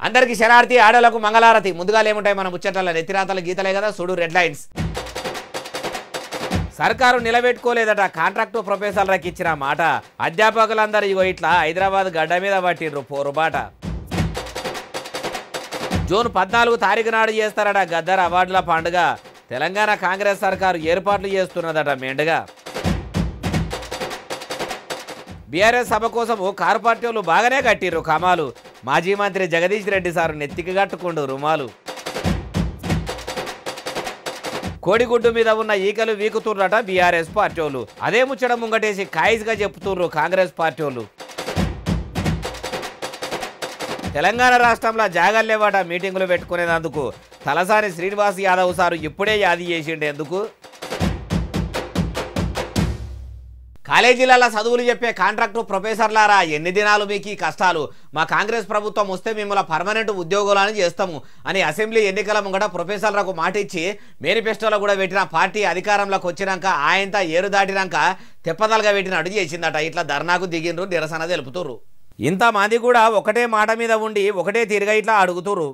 అందరికి శరార్థి ఆడలకు మంగళారతి. ముందుగా ఏముంటాయి మన ముచ్చట్ల నెత్తిరాతల గీతలే కదా, చూడు రెడ్ లైన్స్. సర్కారు నిలబెట్టుకోలేదట కాంట్రాక్టు ప్రొఫెసర్లకు ఇచ్చిన మాట. అధ్యాపకులందరూ ఇగో ఇట్లా హైదరాబాద్ గడ్డ మీద పట్టిండ్రు పోరుబాట. జూన్ 14 తారీఖు నాడు చేస్తారట గద్దర్ అవార్డుల పండుగ. తెలంగాణ కాంగ్రెస్ సర్కారు ఏర్పాట్లు చేస్తున్నదట మెండుగా. బీఆర్ఎస్ సభ కోసము కారు పార్టీ వాళ్ళు బాగానే కట్టిర్రు కమాలు. మాజీ మంత్రి జగదీష్ రెడ్డి సారు నెత్తికి కట్టుకుండు రుమాలు. కోడిగుడ్డు మీద ఉన్న ఈకలు వీకుతుర్రట బీఆర్ఎస్ పార్టీ వాళ్ళు. అదే ముచ్చడం ముంగటేసి కాయిస్గా చెప్తుర్రు కాంగ్రెస్ పార్టీ వాళ్ళు. తెలంగాణ రాష్ట్రంలో జాగాలేవాట మీటింగులు పెట్టుకునేందుకు. తలసాని శ్రీనివాస్ యాదవ్ సారు ఇప్పుడే యాది చేసిండు ఎందుకు. కాలేజీలలో చదువులు చెప్పే కాంట్రాక్టు ప్రొఫెసర్లారా, ఎన్ని దినాలు మీకు ఈ కష్టాలు. మా కాంగ్రెస్ ప్రభుత్వం వస్తే మిమ్మల్ని పర్మనెంట్ ఉద్యోగులను చేస్తాము అని అసెంబ్లీ ఎన్నికల ముంగట ప్రొఫెసర్లకు మాట ఇచ్చి మేనిఫెస్టోలో కూడా పెట్టిన పార్టీ అధికారంలోకి వచ్చినాక ఆయనతో ఏరు దాటినాక తెప్పదలుగా పెట్టినట్టు చేసిందట. ఇట్లా ధర్నాకు దిగిండ్రు, నిరసన తెలుపుతుర్రు. ఇంతమంది కూడా ఒకటే మాట మీద ఉండి ఒకటే తీరుగా ఇట్లా అడుగుతుర్రు.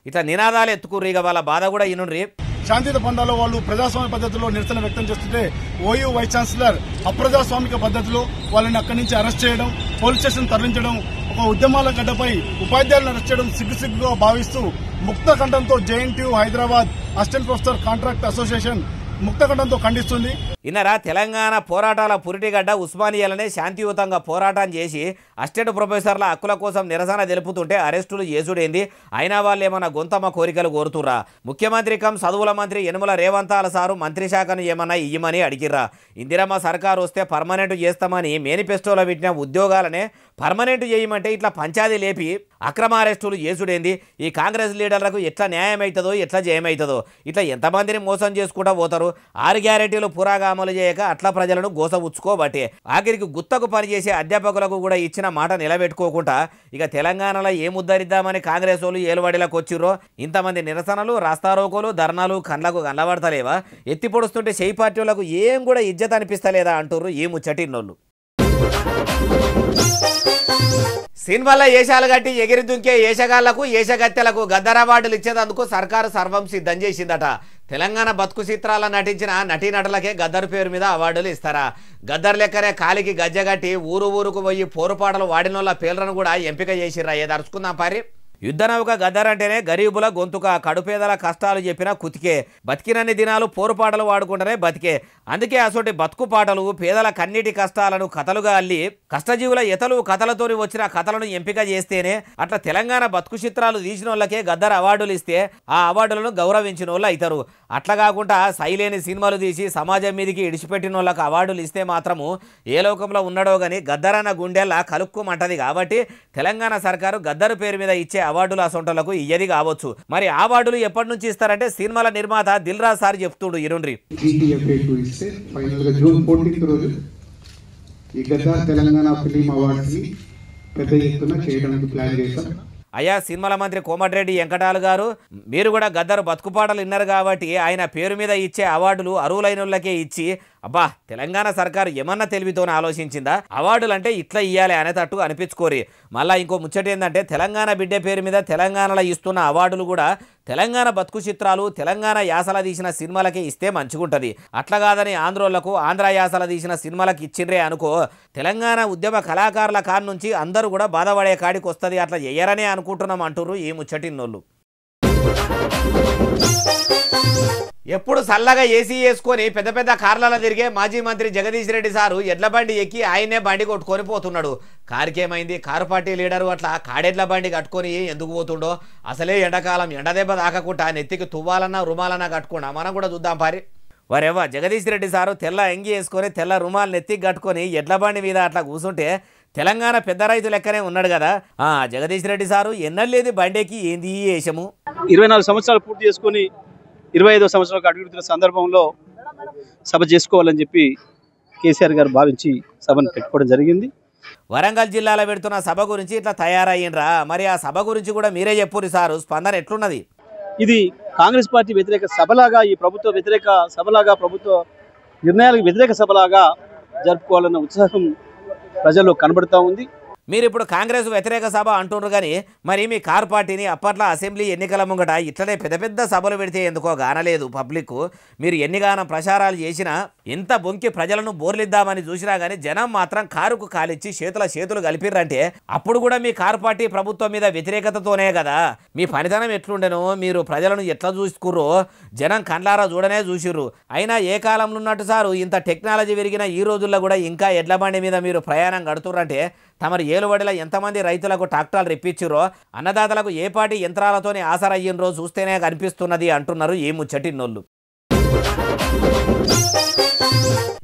ఇట్లా నినాదాలు ఎత్తుకుర్రు. ఇక వాళ్ళ బాధ కూడా ఇనుండ్రి. శాంతియుత పందాలో వాళ్ళు ప్రజాస్వామ్య పద్ధతిలో నిరసన వ్యక్తం చేస్తుంటే ఓయూ వైస్ ఛాన్సలర్ అప్రజాస్వామిక పద్ధతిలో వాళ్ళని అక్కడి నుంచి అరెస్ట్ చేయడం, పోలీస్ స్టేషన్ తరలించడం, ఒక ఉద్యమాల గడ్డపై ఉపాధ్యాయులను అరెస్ట్ చేయడం సిగ్గుగా భావిస్తూ ముక్త కంఠంతో JNTU Hyderabad assistant professor contract association ముక్తకంఠంతో ఖండిస్తుంది. ఇన్నరా తెలంగాణ పోరాటాల పురిటిగడ్డ ఉస్మానియాలనే శాంతియుతంగా పోరాటం చేసి అసిస్టెంట్ ప్రొఫెసర్ల హక్కుల కోసం నిరసన తెలుపుతుంటే అరెస్టులు చేసుడేంది. అయినా వాళ్ళు ఏమన్నా గొంతమ్మ కోరికలు కోరుతుర్రా? ముఖ్యమంత్రి కం చదువుల మంత్రి యనమల రేవంతాల సారు మంత్రి శాఖను ఏమన్నా ఇయ్యమని అడిగిర్రా? ఇందిరమ్మ సర్కారు వస్తే పర్మనెంట్ చేస్తామని మేనిఫెస్టోలో పెట్టిన ఉద్యోగాలనే పర్మనెంట్ చేయమంటే ఇట్లా పంచాది లేపి అక్రమ అరెస్టులు చేసుడేంది. ఈ కాంగ్రెస్ లీడర్లకు ఎట్లా న్యాయం అవుతుందో ఎట్లా జయమవుతుందో. ఇట్లా ఎంతమందిని మోసం చేసుకుంటూ పోతారు. 6 గ్యారెంటీలు పురాగా అమలు చేయక అట్లా ప్రజలను గోసవుచ్చుకోబట్టే ఆఖరికి గుత్తకు పనిచేసే అధ్యాపకులకు కూడా ఇచ్చిన మాట నిలబెట్టుకోకుండా ఇక తెలంగాణలో ఏముద్దరిద్దామని కాంగ్రెస్ వాళ్ళు ఏలువాడిలకు వచ్చిర్రో. ఇంతమంది నిరసనలు, రాస్తారోకోలు, ధర్నాలు కళ్ళకు కనబడతలేవా? ఎత్తి పొడుస్తుంటే చేయి పార్టీలకు ఏం కూడా ఇజ్జత్ అనిపిస్తలేదా అంటుర్రు ఈ ముచ్చటిన్నోళ్ళు. సినిమాలో ఏషాలు కట్టి ఎగిరి దుంకే ఏషగాళ్లకు ఏషగత్తెలకు గద్దర్ అవార్డులు ఇచ్చేందుకు సర్కారు సర్వం సిద్ధం చేసిందట. తెలంగాణ బతుకు చిత్రాల నటించిన నటీనటులకే గద్దర్ పేరు మీద అవార్డులు ఇస్తారా? గద్దర్ లెక్కనే కాలికి గజ్జగట్టి ఊరుకు పోయి పోరుపాటలు వాడినోళ్ళ పేర్లను కూడా ఎంపిక చేసిర్రా. ఏది అరుచుకుందాం పారి. యుద్ధనౌక గద్దర్ అంటేనే గరీబుల గొంతుక, కడుపేదల కష్టాలు చెప్పిన కుతికే. బతికినన్ని దినాలు పోరుపాటలు వాడుకుంటేనే బతికే. అందుకే అసోటి బతుకు పాటలు పేదల కన్నీటి కష్టాలను కథలుగా అల్లి కష్టజీవుల ఎతలు కథలతోని వచ్చిన కథలను ఎంపిక చేస్తేనే అట్లా తెలంగాణ బతుకు చిత్రాలు తీసిన వాళ్ళకే గద్దర్ అవార్డులు ఇస్తే ఆ అవార్డులను గౌరవించిన వాళ్ళు అవుతారు. అట్లా కాకుండా సైలేని సినిమాలు తీసి సమాజం మీదకి ఇడిచిపెట్టిన వాళ్ళకి అవార్డులు ఇస్తే మాత్రము ఏ లోకంలో ఉన్నాడో గానీ గద్దర్ అన్న గుండెల్లా కలుక్కుమంటది. కాబట్టి తెలంగాణ సర్కారు గద్దర్ పేరు మీద ఇచ్చే అవార్డులు అసొంటలకు ఇయ్యది కావచ్చు. మరి అవార్డులు ఎప్పటి నుంచి ఇస్తారంటే సినిమాల నిర్మాత దిల్ రాజు సార్ చెప్తుడు ఇరుండ్రి. జూన్ 14 రోజు ఈ గద్దర్ తెలంగాణ ఫిలిం అవార్డ్స్ పెద్ద ఎత్తున చేయడానికి ప్లాన్ చేశాం. అయ్యా సినిమాల మంత్రి కోమటిరెడ్డి వెంకటాలు గారు, మీరు కూడా గద్దరు బతుకుపాటలు విన్నారు కాబట్టి ఆయన పేరు మీద ఇచ్చే అవార్డులు అర్హులైన వాళ్ళకే ఇచ్చి అబ్బా తెలంగాణ సర్కారు ఏమన్నా తెలివితోనే ఆలోచించిందా? అవార్డులు అంటే ఇట్లా ఇయ్యాలి అనేటట్టు అనిపించుకోరి. మళ్ళీ ఇంకో ముచ్చట ఏంటంటే తెలంగాణ బిడ్డ పేరు మీద తెలంగాణలో ఇస్తున్న అవార్డులు కూడా తెలంగాణ బతుకు చిత్రాలు, తెలంగాణ యాసల తీసిన సినిమాలకే ఇస్తే మంచిగుంటది. అట్లా కాదని ఆంధ్రోళ్లకు ఆంధ్ర యాసల తీసిన సినిమాలకు ఇచ్చిండ్రే అనుకో, తెలంగాణ ఉద్యమ కళాకారుల కాడి నుంచి అందరూ కూడా బాధపడే కాడికి వస్తుంది. అట్లా చెయ్యరనే అనుకుంటున్నాం అంటుర్రు ఈ ముచ్చటిన్నోళ్ళు. ఎప్పుడు చల్లగా ఏసీ వేసుకొని పెద్ద పెద్ద కార్లలో తిరిగే మాజీ మంత్రి జగదీష్ రెడ్డి సారు ఎడ్ల బండి ఎక్కి ఆయనే బండి కొట్టుకొని పోతున్నాడు. కారుకేమైంది? కారు పార్టీ లీడరు అట్లా కాడెడ్ల బండి కట్టుకొని ఎందుకు పోతుండో? అసలే ఎండాకాలం ఎండదెబ్బ తాకకుండా నెత్తికి తువ్వాలన్నా రుమాలన్నా కట్టుకున్నా మనం కూడా చూద్దాం పారి. వరేవా జగదీష్ రెడ్డి సారు తెల్ల అంగి వేసుకొని తెల్ల రుమాలు నెత్తికి కట్టుకొని ఎడ్ల బండి మీద అట్లా కూర్చుంటే తెలంగాణ పెద్ద రైతు లెక్కనే ఉన్నాడు కదా. జగదీష్ రెడ్డి సారు ఎన్నర్లేదు బండికి ఏంది వేషము. 24 సంవత్సరాలు పూర్తి చేసుకొని 25వ సంవత్సరాలకు అడుగుతున్న సందర్భంలో సభ చేసుకోవాలని చెప్పి కేసీఆర్ గారు భావించి సభను పెట్టుకోవడం జరిగింది. వరంగల్ జిల్లాలో పెడుతున్న సభ గురించి ఇట్లా తయారయ్యిండ్రా? మరి ఆ సభ గురించి కూడా మీరే చెప్పుర్రి సారు, స్పందన ఎట్లున్నది? ఇది కాంగ్రెస్ పార్టీ వ్యతిరేక సభలాగా, ఈ ప్రభుత్వ వ్యతిరేక సభలాగా, ప్రభుత్వ నిర్ణయాలకు వ్యతిరేక సభలాగా జరుపుకోవాలన్న ఉత్సాహం ప్రజల్లో కనబడుతూ ఉంది. మీరు ఇప్పుడు కాంగ్రెస్ వ్యతిరేక సభ అంటున్నారు కానీ మరి మీ కారు పార్టీని అప్పట్లో అసెంబ్లీ ఎన్నికల ముంగట ఇట్లనే పెద్ద పెద్ద సభలు పెడితే ఎందుకో గానలేదు పబ్లిక్. మీరు ఎన్నిగానం ప్రచారాలు చేసినా, ఎంత బొంకి ప్రజలను బోర్లిద్దామని చూసినా కానీ జనం మాత్రం కారుకు కాలిచ్చి చేతులు కలిపిర్రంటే అప్పుడు కూడా మీ కారు పార్టీ ప్రభుత్వం మీద వ్యతిరేకతతోనే కదా. మీ పనితనం ఎట్లుండెనో, మీరు ప్రజలను ఎట్లా చూసుకుర్రో జనం కండ్లారా చూడనే చూసిర్రు. అయినా ఏ కాలంలో ఉన్నట్టు సారు ఇంత టెక్నాలజీ పెరిగిన ఈ రోజుల్లో కూడా ఇంకా ఎడ్ల బండి మీద మీరు ప్రయాణం గడుతుర్రంటే తమరు ఏలుబడిలో ఎంతమంది రైతులకు ట్రాక్టర్లు ఇప్పించిరో, అన్నదాతలకు ఏ పాటి యంత్రాలతోనే ఆసరయ్యిండ్రో చూస్తేనే కనిపిస్తున్నది అంటున్నారు ఈ ముచ్చటిన్నోళ్ళు.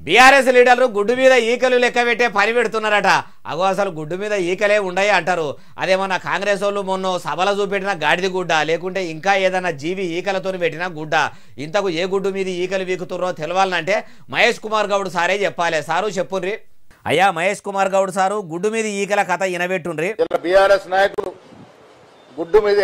బీఆర్ఎస్ లీడర్లు గుడ్డు మీద ఈకలు లెక్క పెట్టే పని పెడుతున్నారట. అగో అసలు గుడ్డు మీద ఈకలే ఉండయి అంటారు. అదేమన్నా కాంగ్రెస్ వాళ్ళు మొన్న సభలో చూపెట్టిన గాడిది గుడ్డ, లేకుంటే ఇంకా ఏదన్నా జీవి ఈకలతో పెట్టిన గుడ్డ? ఇంతకు ఏ గుడ్డు మీద ఈకలు వీకుతుర్రో తెలవాలంటే మహేష్ కుమార్ గౌడ్ సారే చెప్పాలి. సారు చెప్పుండ్రి. అయ్యా మహేష్ కుమార్ గౌడ్ సారు, గుడ్డు మీద ఈకల కథ ఇనబెట్టుండ్రి. బీఆర్ఎస్ నాయకులు గుడ్డు మీద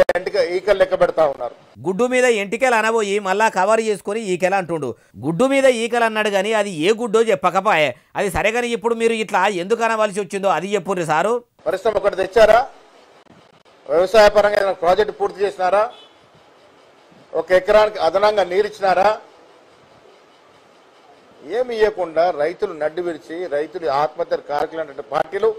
ఈకలు లెక్క పెడతా ఉన్నారు. గుడ్డు మీద ఎంటికలు అనబోయి మళ్ళా కవర్ చేసుకుని ఈకలు అంటుండు. గుడ్డు మీద ఈకలు అన్నాడు కానీ అది ఏ గుడ్డో చెప్పకపోయే. అది సరే కానీ ఇప్పుడు మీరు ఇట్లా ఎందుకు అనవలసి వచ్చిందో అది చెప్పుర్రి సారు. పరిశ్రమ ఒకటి తెచ్చారా? వ్యవసాయ పరంగా ఏదైనా ప్రాజెక్టు పూర్తి చేసినారా? ఒక ఎకరానికి అదనంగా నీరు ఇచ్చినారా? ఏమి ఇవ్వకుండా రైతులు నడ్డు విడిచి రైతులు ఆత్మహత్య కార్యక్రమాలు పార్టీలు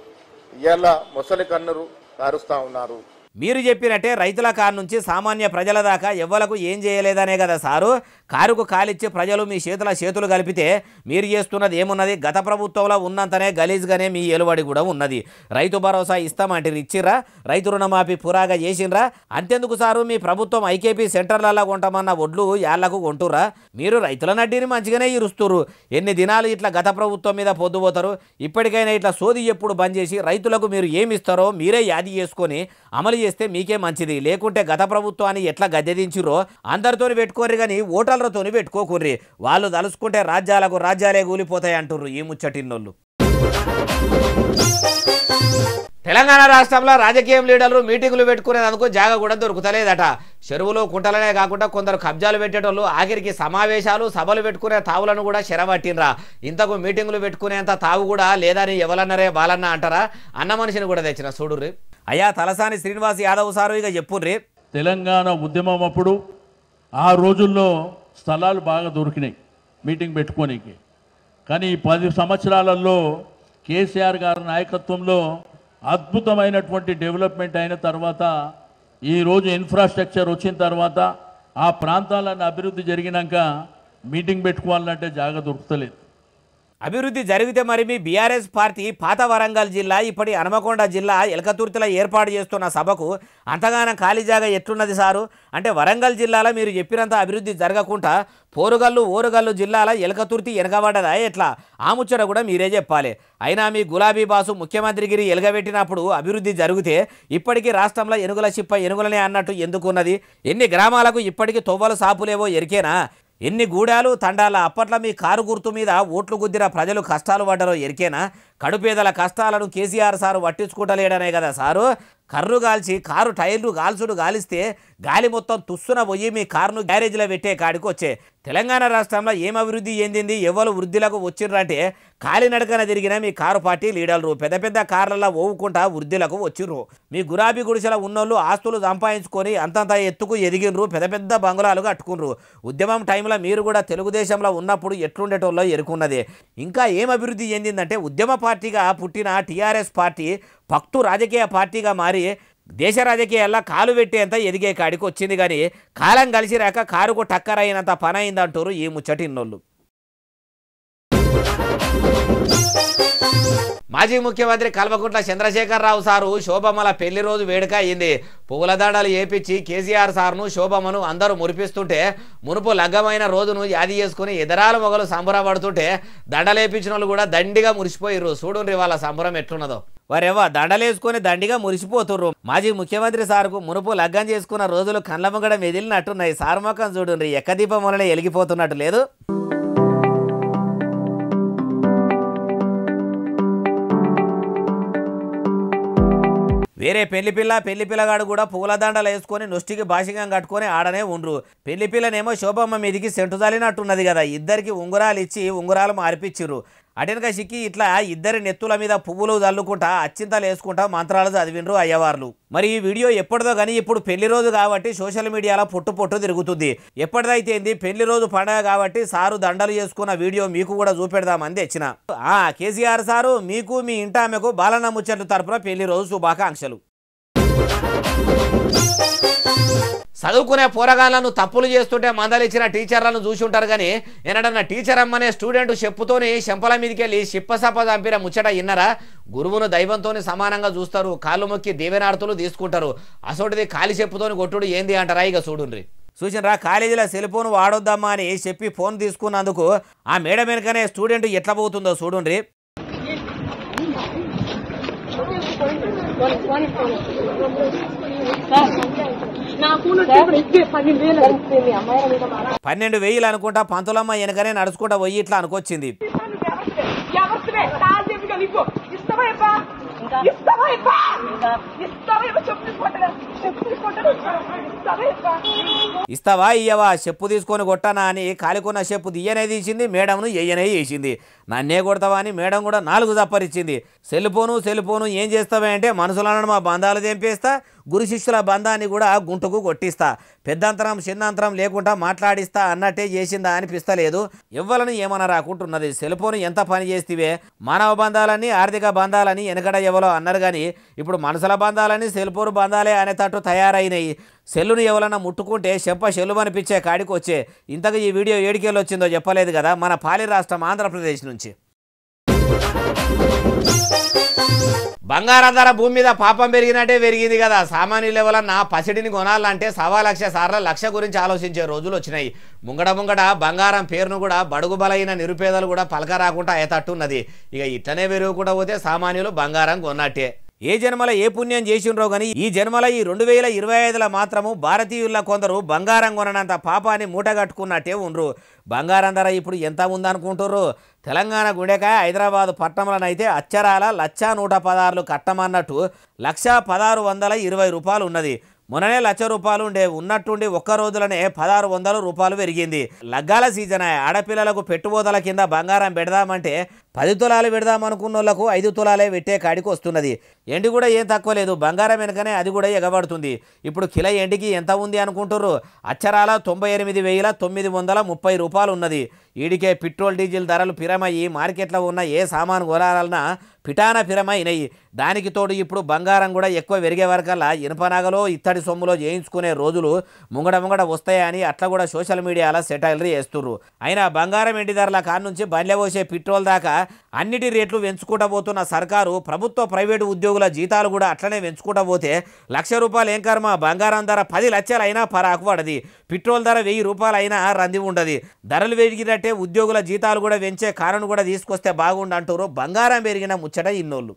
ఇవాళ మొసలి కన్నురు కారుస్తా ఉన్నారు. మీరు చెప్పినట్టే రైతుల కారు నుంచి సామాన్య ప్రజల దాకా ఎవ్వలకు ఏం చేయలేదనే కదా సారు. కారుకు కాలిచ్చి ప్రజలు మీ చేతులు కలిపితే మీరు చేస్తున్నది ఏమున్నది? గత ప్రభుత్వంలో ఉన్నంతనే గలీజ్గానే మీ ఏలుబడి కూడా ఉన్నది. రైతు భరోసా ఇస్తామంటే ఇచ్చిర్రా? రైతు రుణమాఫీ పురాగా చేసిండ్రా? అంతెందుకు సారు, మీ ప్రభుత్వం ఐకేపీ సెంటర్లలో కొంటామన్న ఒడ్లు యాళ్లకు కొంటురా? మీరు రైతుల నడ్డిని మంచిగానే ఇరుస్తురు. ఎన్ని దినాలు ఇట్లా గత ప్రభుత్వం మీద పొద్దుపోతారు? ఇప్పటికైనా ఇట్లా సోది ఎప్పుడు బంద్ చేసి రైతులకు మీరు ఏమి ఇస్తారో మీరే యాది చేసుకొని అమలు చేస్తే మీకే మంచిది. లేకుంటే గత ప్రభుత్వాన్ని ఎట్లా గద్దెదించిరో అందరితోని పెట్టుకోర్రి కానీ ఓటర్లతోని పెట్టుకోకుర్రి. వాళ్ళు తలుసుకుంటే రాజ్యాలే కూలిపోతాయి అంటుర్రు ఈ ముచ్చటిన్నోళ్ళు. తెలంగాణ రాష్ట్రంలో రాజకీయం లీడర్లు మీటింగులు పెట్టుకునేందుకు జాగా కూడా దొరుకుతలేదట. చెరువులు కుంటలనే కాకుండా కొందరు కబ్జాలు పెట్టేటోళ్ళు ఆఖరికి సమావేశాలు సభలు పెట్టుకునే తావులను కూడా చెరబట్టినరా. ఇంతకు మీటింగులు పెట్టుకునేంత తావు కూడా లేదని ఎవరన్నారే బాలన్న అంటారా? అన్న మనిషిని కూడా తెచ్చిన చూడుర్రి. అయ్యా తలసాని శ్రీనివాస్ యాదవ్ సారు ఇక చెప్పుర్రి. తెలంగాణ ఉద్యమం అప్పుడు ఆ రోజుల్లో స్థలాలు బాగా దొరికినాయి మీటింగ్ పెట్టుకోనికి. కానీ ఈ 10 సంవత్సరాలలో కేసీఆర్ గారి నాయకత్వంలో అద్భుతమైనటువంటి డెవలప్మెంట్ అయిన తర్వాత, ఈరోజు ఇన్ఫ్రాస్ట్రక్చర్ వచ్చిన తర్వాత, ఆ ప్రాంతాలను అభివృద్ధి జరిగినాక మీటింగ్ పెట్టుకోవాలంటే జాగా దొరుకుతలేదు. అభివృద్ధి జరిగితే మరి మీ బీఆర్ఎస్ పార్టీ పాత వరంగల్ జిల్లా ఇప్పటి హనుమకొండ జిల్లా ఎలకతుర్తిలో ఏర్పాటు చేస్తున్న సభకు అంతగానం ఖాళీ జాగా ఎట్లున్నది సారు? అంటే వరంగల్ జిల్లాలో మీరు చెప్పినంత అభివృద్ధి జరగకుండా ఓరుగల్లు జిల్లాల ఎలకతుర్తి వెనకబడ్డదా ఎట్లా? ఆ ముచ్చట కూడా మీరే చెప్పాలి. అయినా మీ గులాబీ బాసు ముఖ్యమంత్రిగిరి ఎలగబెట్టినప్పుడు అభివృద్ధి జరిగితే ఇప్పటికీ రాష్ట్రంలో ఎనుగుల చిప్ప ఎనుగులనే అన్నట్టు ఎందుకున్నది? ఎన్ని గ్రామాలకు ఇప్పటికీ తొవ్వలు సాపులేవో ఎరికేనా? ఎన్ని గూడాలు తండాల అప్పట్లో మీ కారు గుర్తు మీద ఓట్లు గుద్దిన ప్రజలు కష్టాలు పడ్డారో ఎరికేనా? కడుపేదల కష్టాలను కేసీఆర్ సారు పట్టించుకుంటలేడనే కదా సారు. కర్రు కాల్చి కారు టైర్లు గాలిస్తే గాలి మొత్తం తుస్సున పోయి మీ కారును గ్యారేజ్లో పెట్టే కాడికి వచ్చే. తెలంగాణ రాష్ట్రంలో ఏం అభివృద్ధి ఏందింది? ఎవరు వృద్ధిలకు వచ్చిర్రంటే కాలినడకన తిరిగిన మీ కారు పార్టీ లీడర్లు పెద్ద కార్లలో ఓవుకుంటా వృద్ధిలకు వచ్చిర్రు. మీ గులాబీ గుడిసెల ఉన్నోళ్ళు ఆస్తులు సంపాదించుకొని అంతంత ఎత్తుకు ఎదిగినరు, పెద్ద బంగుళాలు కట్టుకున్నారు. ఉద్యమం టైంలో మీరు కూడా తెలుగుదేశంలో ఉన్నప్పుడు ఎట్లుండేటోళ్ళో ఎరుకున్నదే. ఇంకా ఏం అభివృద్ధి చెందిందంటే ఉద్యమ పార్టీగా పుట్టిన టీఆర్ఎస్ పార్టీ భక్తు రాజకీయ పార్టీగా మారి దేశ రాజకీయాల్లో కాలు పెట్టేంత ఎదిగే కాడికి వచ్చింది. కానీ కాలం కలిసిరాక కారుకు టక్కరైనంత పని అయిందంటారు ఈ ముచ్చటిన్నోళ్ళు. మాజీ ముఖ్యమంత్రి కల్వకుంట్ల చంద్రశేఖరరావు సారు శోభమ్మల పెళ్లి రోజు వేడుక అయింది. పువ్వుల దండలు ఏపించి కేసీఆర్ సార్ను శోభమ్మను అందరూ మురిపిస్తుంటే మునుపు లగ్గమైన రోజును యాది చేసుకుని ఎదరాల మొగలు సంబరపడుతుంటే దండలేపించిన వాళ్ళు కూడా దండిగా మురిసిపోయిర్రు. చూడుండ్రి వాళ్ళ సంబరం ఎట్లున్నదో. వారెవ్వ దండలేసుకొని దండిగా మురిసిపోతుర్రు. మాజీ ముఖ్యమంత్రి సార్కు మునుపు లగ్గం చేసుకున్న రోజులు కళ్ళమ్మగడ మెదిలినట్టున్నాయి. సార్ మొక్కం చూడుండ్రి ఎక్కదీపం వలన ఎలిగిపోతున్నట్టు లేదు. వేరే పెళ్లి పిల్లగాడు కూడా పూలదండలు వేసుకొని నొష్టికి భాషికం కట్టుకొని ఆడనే ఉండ్రు. పెళ్లి పిల్లనేమో శోభమ్మ మీదికి సెంటు జాలినట్టున్నది కదా, ఇద్దరికి ఉంగరాలు ఇచ్చి ఉంగరాలు మార్పిచ్చిర్రు. అటెనక సిక్కి ఇట్లా ఇద్దరి నెత్తుల మీద పువ్వులు చల్లుకుంటా అచ్చింతలు వేసుకుంటా మంత్రాలు చదివిండ్రు అయ్యవార్లు. మరి ఈ వీడియో ఎప్పటిదో కానీ ఇప్పుడు పెళ్లి రోజు కాబట్టి సోషల్ మీడియాలో పొట్టు తిరుగుతుంది. ఎప్పటిదైతే ఏంది పెళ్లి రోజు పండగ కాబట్టి సారు దండలు చేసుకున్న వీడియో మీకు కూడా చూపెడదామని తెచ్చిన. కేసీఆర్ సారు మీకు మీ ఇంటామెకు బాలన్న ముచ్చట్లు తరపున పెళ్లి రోజు శుభాకాంక్షలు. చదువుకునే పోరగాళ్లను తప్పులు చేస్తుంటే మందలిచ్చిన టీచర్లను చూసి ఉంటారు కానీ ఏనాడన్నా టీచర్ అమ్మనే స్టూడెంట్ చెప్పుతోని చెంపల మీదకి వెళ్ళి సిప్పసప్ప చంపిన ముచ్చట ఇన్నరా? గురువును దైవంతో సమానంగా చూస్తారు, కాళ్ళు మొక్కి దీవెనార్తులు తీసుకుంటారు. అసోటిది కాలి చెప్పుతోని కొట్టుడు ఏంది అంటారా? ఇక చూడుండ్రి. చూసినరా, కాలేజీలో సెల్ ఫోన్ వాడొద్దామా అని చెప్పి ఫోన్ తీసుకున్నందుకు ఆ మేడ వెనుకనే స్టూడెంట్ ఎట్లా పోతుందో చూడుండ్రి. $12,000 అనుకుంటా పంతులమ్మ వెనకనే నడుచుకుంటా పోయి ఇట్లా అనుకొచ్చింది. ఇస్తావా ఇయ్యవా చెప్పు తీసుకొని కొట్టానా అని కాలికున్న చెప్పు తీయనే తీసింది, మేడంను ఎయ్యనే చేసింది. నన్నే కొడతావా అని మేడం కూడా 4 చప్పరిచ్చింది. సెల్ ఫోను ఏం చేస్తావా అంటే మనసులను మా బంధాలు తెంపేస్తా, గురు శిష్యుల బంధాన్ని కూడా గుంటుకు కొట్టిస్తా, పెద్దంతరం చిన్నంతరం లేకుండా మాట్లాడిస్తా అన్నట్టే చేసిందా అనిపిస్తలేదు. ఎవ్వలను ఏమన్నా రాకుంటున్నది. సెల్ ఫోన్ ఎంత పని చేస్తేవే, మానవ బంధాలని ఆర్థిక బంధాలని వెనకడ ఎవరో అన్నారు కానీ ఇప్పుడు మనసుల బంధాలని సెల్ ఫోన్ బంధాలే అనేటట్టు తయారైనాయి. సెల్లును ఎవరన్నా ముట్టుకుంటే చెల్లు అనిపించే కాడికి వచ్చే. ఇంతకు ఈ వీడియో ఏడికెళ్ళి వచ్చిందో చెప్పలేదు కదా, మన పాలి రాష్ట్రం ఆంధ్రప్రదేశ్ నుంచి. బంగారం ధర భూమి మీద పాపం పెరిగినట్టే పెరిగింది కదా. సామాన్యుల వలన పసిడిని కొనాలంటే 1,00,000 సార్ల 1,00,000 గురించి ఆలోచించే రోజులు వచ్చినాయి. ముంగడ బంగారం పేరును కూడా బడుగు బలైన నిరుపేదలు కూడా పలక రాకుండా అయ్యేటట్టున్నది. ఇక ఇట్లనే పెరుగుకుంటూ పోతే సామాన్యులు బంగారం కొన్నట్టే. ఏ జన్మల ఏ పుణ్యం చేసిండ్రో కానీ ఈ జన్మల ఈ 2025లో మాత్రము భారతీయుల కొందరు బంగారం కొననంత పాపాన్ని మూటగట్టుకున్నట్టే ఉండ్రు. బంగారం ధర ఇప్పుడు ఎంత ఉందనుకుంటుర్రు? తెలంగాణ గుండెకాయ హైదరాబాద్ పట్టణంలోనైతే అచ్చరాల 1,116 కట్టమన్నట్టు 1,1620 రూపాయలు ఉన్నది. మొన్ననే ₹1,00,000 ఉండే ఉన్నట్టుండి ఒక్క రోజులనే ₹1,600 పెరిగింది. లగ్గాల సీజన్. ఆడపిల్లలకు పెట్టుబోదల కింద బంగారం పెడదామంటే 10 తులాలు పెడదామనుకున్న వాళ్ళకు 5 తులాలే పెట్టే కాడికి వస్తున్నది. ఎండి కూడా ఏం తక్కువ లేదు, బంగారం వెనుకనే అది కూడా ఎగబడుతుంది. ఇప్పుడు కిలో ఎండికి ఎంత ఉంది అనుకుంటుర్రు? అచ్చరాల 98,930 రూపాయలు ఉన్నది. ఈడికే పెట్రోల్ డీజిల్ ధరలు పిరమయ్యి మార్కెట్లో ఉన్న ఏ సామాను కొనాలన్నా పిటాన పిరమైనయి. దానికి తోడు ఇప్పుడు బంగారం కూడా ఎక్కువ పెరిగే వరకల్లా ఇనుపనగలో ఇత్తడి సొమ్ములో చేయించుకునే రోజులు ముంగడ వస్తాయని అట్లా కూడా సోషల్ మీడియాలో సెటైలరీ చేస్తుర్రు. అయినా బంగారం ఎండి ధరల కాడ నుంచి బండ్లే పోసే పెట్రోల్ దాకా అన్నిటి రేట్లు పెంచుకుంటూ పోతున్న సర్కారు ప్రభుత్వ ప్రైవేటు ఉద్యోగుల జీతాలు కూడా అట్లనే పెంచుకుంటూ పోతే ₹1,00,000 ఏం కర్మ? బంగారం ధర 10 లక్షలు అయినా పరాకు పడది. పెట్రోల్ ధర ₹1,000 అయినా రంది ఉండదు. ధరలు పెరిగినట్టే ఉద్యోగుల జీతాలు కూడా పెంచే కారణం కూడా తీసుకొస్తే బాగుండు అంటారు బంగారం పెరిగిన ముచ్చట ఇన్నోళ్ళు.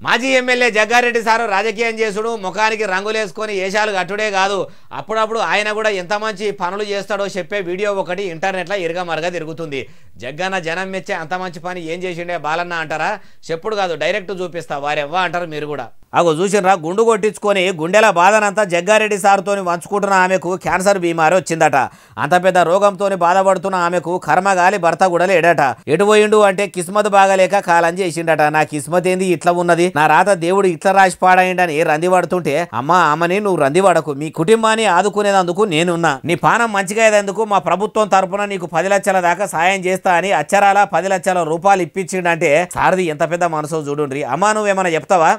మాజీ ఎమ్మెల్యే జగ్గారెడ్డి సారు రాజకీయం చేసుడు, ముఖానికి రంగులేసుకొని ఏషాలు కట్టుడే కాదు, అప్పుడప్పుడు ఆయన కూడా ఎంత మంచి పనులు చేస్తాడో చెప్పే వీడియో ఒకటి ఇంటర్నెట్లో ఇరగమరగా తిరుగుతుంది. జగ్గన్న జనం మెచ్చే అంత మంచి పని ఏం చేసిండే బాలన్న అంటారా? చెప్పుడు కాదు, డైరెక్ట్ చూపిస్తా, వారెవ్వా అంటారు మీరు కూడా. అగో చూసినరా, గుండు కొట్టించుకొని గుండెల బాధనంతా జగ్గారెడ్డి సారుతో వంచుకుంటున్న ఆమెకు క్యాన్సర్ బీమారి వచ్చిందట. అంత పెద్ద రోగంతో బాధపడుతున్న ఆమెకు కర్మగాలి భర్త కూడా లేడట. ఎటు పోయిండు అంటే కిస్మత్ బాగాలేక కాలం చేసిండట. నా కిస్మత్ ఏంది ఇట్లా ఉన్నది, నా రాత దేవుడు ఇట్లా రాసి పాడాయిండని రంది పడుతుంటే, అమ్మని నువ్వు రంది పడకు, మీ కుటుంబాన్ని ఆదుకునేందుకు నేనున్నా, నీ పానం మంచిగా అయ్యేందుకు మా ప్రభుత్వం తరపున నీకు 10 లక్షల దాకా సాయం చేస్తా అని అచ్చరాల 10 లక్షల రూపాయలు ఇప్పించిండంటే సారది ఎంత పెద్ద మనసు చూడుండ్రి. అమ్మా నువ్వేమన్నా చెప్తావా?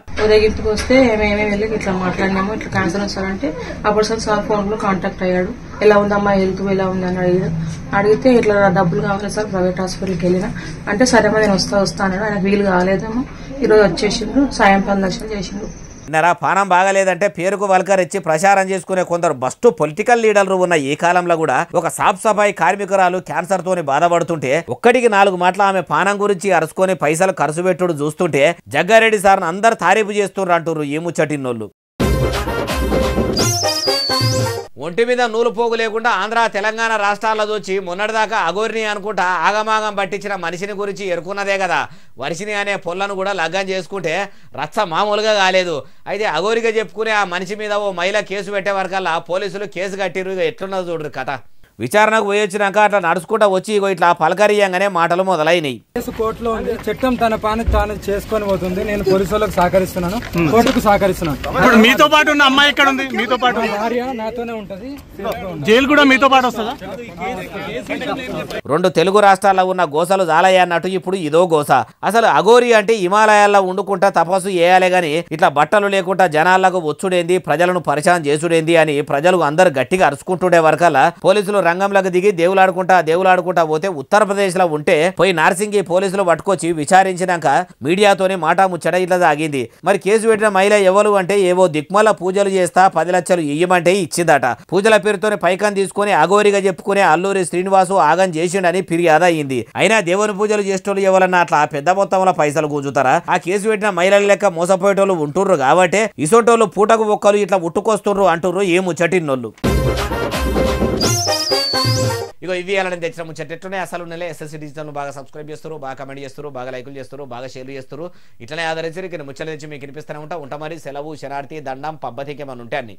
వస్తే మేమే వెళ్ళి ఇట్లా మాట్లాడినాము, ఇట్లా క్యాన్సర్ వస్తారంటే అప్పుడు సార్ ఫోన్ లో కాంటాక్ట్ అయ్యాడు. ఎలా ఉందమ్మా హెల్త్ ఎలా ఉందని అడిగితే ఇట్లా డబ్బులు కావాలి సార్, ప్రైవేట్ హాస్పిటల్కి వెళ్ళినా అంటే సరేమో నేను వస్తా అన్నాడు. ఆయనకు వీలు కాలేదేమో, ఈరోజు వచ్చేసిండు, సాయం 10 లక్షలు చేసిండు. పానం బాగలేదంటే పేరుకు వల్కరిచ్చి ప్రచారం చేసుకునే కొందరు బస్టు పొలిటికల్ లీడర్లు ఉన్న ఈ కాలంలో కూడా ఒక సాఫ్ సఫాయి కార్మికురాలు క్యాన్సర్ తోని బాధపడుతుంటే ఒక్కడికి 4 మాటలు ఆమె పానం గురించి అరుచుకొని పైసలు ఖర్చు పెట్టుడు చూస్తుంటే జగ్గారెడ్డి సార్ని అందరు తారీఫు చేస్తున్నారు అంటున్నారు ఈ ముచ్చటిన్నోళ్ళు. ఒంటి మీద నూలు పోగు లేకుండా ఆంధ్ర తెలంగాణ రాష్ట్రాల్లో దోచి మొన్నటిదాకా అగోరిని అనుకుంటా ఆగమాగం పట్టించిన మనిషిని గురించి ఎరుకున్నదే కదా వర్షిని అనే పొల్లను కూడా లగ్గం చేసుకుంటే రచ్చ మామూలుగా కాలేదు. అయితే అగోరిగా చెప్పుకునే ఆ మనిషి మీద ఓ మహిళ కేసు పెట్టే వరకల్లా పోలీసులు కేసు కట్టిరు. ఇక ఎట్లున్నదో చూడరు కథ. విచారణకు పోయి వచ్చినాక అట్లా నడుచుకుంటా వచ్చి ఇట్లా పలకరియంగానే మాటలు మొదలైనవి. కేసు కోర్టులో ఉంది. చట్టం తన పని తాను చేసుకొని పోతుంది. నేను పోలీసులకు సహకరిస్తున్నాను, కోర్టుకు సహకరిస్తున్నాను. ఇప్పుడు మీతో పాటు ఉన్న అమ్మాయి ఎక్కడ ఉంది? మీతో పాటు భార్య నాతోనే ఉంటది. జైలు కూడా మీతో పాటు వస్తుందా? 2 తెలుగు రాష్ట్రాల్లో ఉన్న గోసలు జాలయ్య అన్నట్టు ఇప్పుడు ఇదో గోస. అసలు అగోరి అంటే హిమాలయాల్లో ఉండుకుంటా తపస్సు చేయాలే గాని ఇట్లా బట్టలు లేకుండా జనాలకు వచ్చుడేంది, ప్రజలను పరిచయం చేసుడేంది అని ప్రజలు అందరు గట్టిగా అరుచుకుంటుండే వరకల్లా పోలీసులు రంగంలోకి దిగి దేవులాడుకుంటా పోతే ఉత్తరప్రదేశ్ లో ఉంటే పోయి నార్సింగి పోలీసులు పట్టుకొచ్చి విచారించినాక మీడియాతోనే మాట ముచ్చట ఇట్లా సాగింది. మరి కేసు పెట్టిన మహిళ ఎవరు అంటే ఏవో దిక్మల పూజలు చేస్తా 10 లక్షలు ఇయ్యమంటే ఇచ్చిందట. పూజల పేరుతోనే పైకం తీసుకుని అగోరిగా చెప్పుకునే అల్లూరి శ్రీనివాసు ఆగం చేసిండని ఫిర్యాదు అయింది. అయినా దేవుని పూజలు చేసేటోళ్ళు ఎవరన్నా అట్లా పెద్ద మొత్తంలో పైసలు గుంజుతారా? ఆ కేసు పెట్టిన మహిళల లెక్క మోసపోయేటోళ్ళు ఉంటుర్రు కాబట్టి ఇసోటోళ్ళు పూటకు ఒక్కలు ఇట్లా ఉట్టుకొస్తుండ్రు అంటుర్రు ఏ ముచ్చటిన్నోళ్ళు. ఇగో ఇవి అలానే తెచ్చిన ముచ్చట్లనే అసలు నెల ఎస్ఎస్సీ డిజిటల్ను బాగా సబ్స్క్రైబ్ చేస్తారు, బాగా కమెంట్ చేస్తారు, బాగా లైకులు చేస్తారు, బాగా షేర్లు చేస్తారు. ఇట్లనే ఆదరించి ఇక్కడ ముచ్చట్లు తెచ్చి మీకు వినిపిస్తూనే ఉంటా. మరి సెలవు, శనార్థి, దండం, పబ్బతికి ఏమన్నా ఉంటే అన్ని.